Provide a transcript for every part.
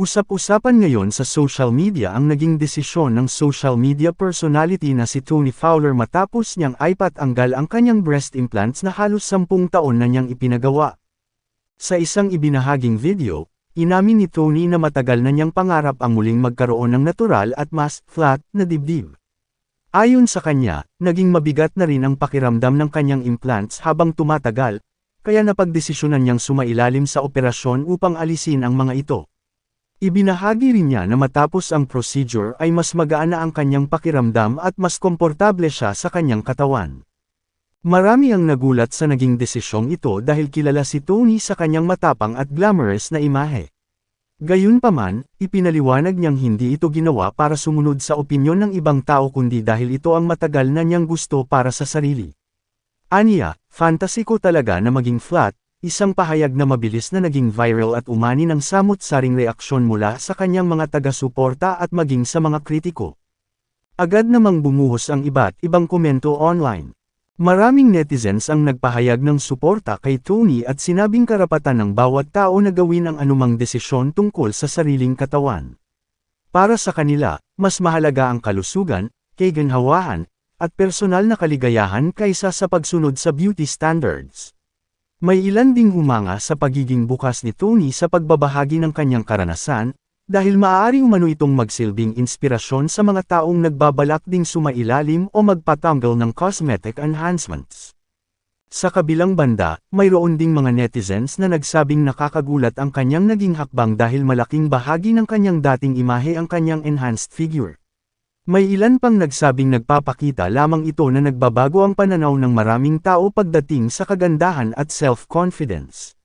Usap-usapan ngayon sa social media ang naging desisyon ng social media personality na si Tony Fowler matapos niyang ipatanggal ang kanyang breast implants na halos 10 taon na niyang ipinagawa. Sa isang ibinahaging video, inamin ni Tony na matagal na niyang pangarap ang muling magkaroon ng natural at mas flat na dibdib. Ayon sa kanya, naging mabigat na rin ang pakiramdam ng kanyang implants habang tumatagal, kaya napagdesisyonan niyang sumailalim sa operasyon upang alisin ang mga ito. Ibinahagi rin niya na matapos ang procedure ay mas magaan na ang kanyang pakiramdam at mas komportable siya sa kanyang katawan. Marami ang nagulat sa naging desisyong ito dahil kilala si Tony sa kanyang matapang at glamorous na imahe. Gayunpaman, ipinaliwanag niyang hindi ito ginawa para sumunod sa opinyon ng ibang tao kundi dahil ito ang matagal na niyang gusto para sa sarili. Aniya, fantasy ko talaga na maging flat. Isang pahayag na mabilis na naging viral at umani ng samut-saring reaksyon mula sa kanyang mga taga-suporta at maging sa mga kritiko. Agad namang bumuhos ang iba't ibang komento online. Maraming netizens ang nagpahayag ng suporta kay Tony at sinabing karapatan ng bawat tao na gawin ang anumang desisyon tungkol sa sariling katawan. Para sa kanila, mas mahalaga ang kalusugan, kaginhawaan, at personal na kaligayahan kaysa sa pagsunod sa beauty standards. May ilan ding humanga sa pagiging bukas ni Tony sa pagbabahagi ng kanyang karanasan, dahil maaari umano itong magsilbing inspirasyon sa mga taong nagbabalak ding sumailalim o magpatanggal ng cosmetic enhancements. Sa kabilang banda, mayroon ding mga netizens na nagsabing nakakagulat ang kanyang naging hakbang dahil malaking bahagi ng kanyang dating imahe ang kanyang enhanced figure. May ilan pang nagsabing nagpapakita lamang ito na nagbabago ang pananaw ng maraming tao pagdating sa kagandahan at self-confidence.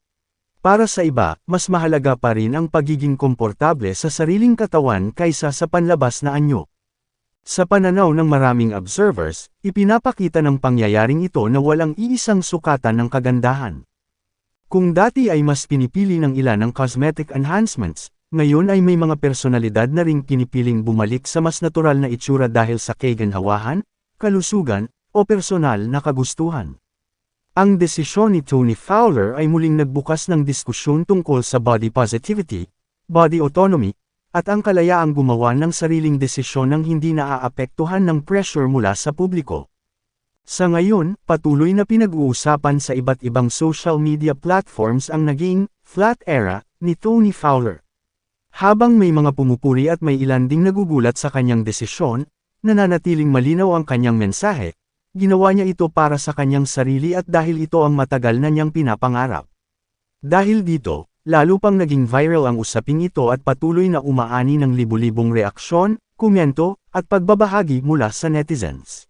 Para sa iba, mas mahalaga pa rin ang pagiging komportable sa sariling katawan kaysa sa panlabas na anyo. Sa pananaw ng maraming observers, ipinapakita ng pangyayaring ito na walang iisang sukatan ng kagandahan. Kung dati ay mas pinipili ng ilan ang cosmetic enhancements, ngayon ay may mga personalidad na ring pinipiling bumalik sa mas natural na itsura dahil sa kaginhawahan, kalusugan, o personal na kagustuhan. Ang desisyon ni Tony Fowler ay muling nagbukas ng diskusyon tungkol sa body positivity, body autonomy, at ang kalayaang gumawa ng sariling desisyon nang hindi naaapektuhan ng pressure mula sa publiko. Sa ngayon, patuloy na pinag-uusapan sa iba't ibang social media platforms ang naging flat era ni Tony Fowler. Habang may mga pumupuri at may ilan ding nagugulat sa kanyang desisyon, nananatiling malinaw ang kanyang mensahe, ginawa niya ito para sa kanyang sarili at dahil ito ang matagal na niyang pinapangarap. Dahil dito, lalo pang naging viral ang usaping ito at patuloy na umaani ng libu-libong reaksyon, komento, at pagbabahagi mula sa netizens.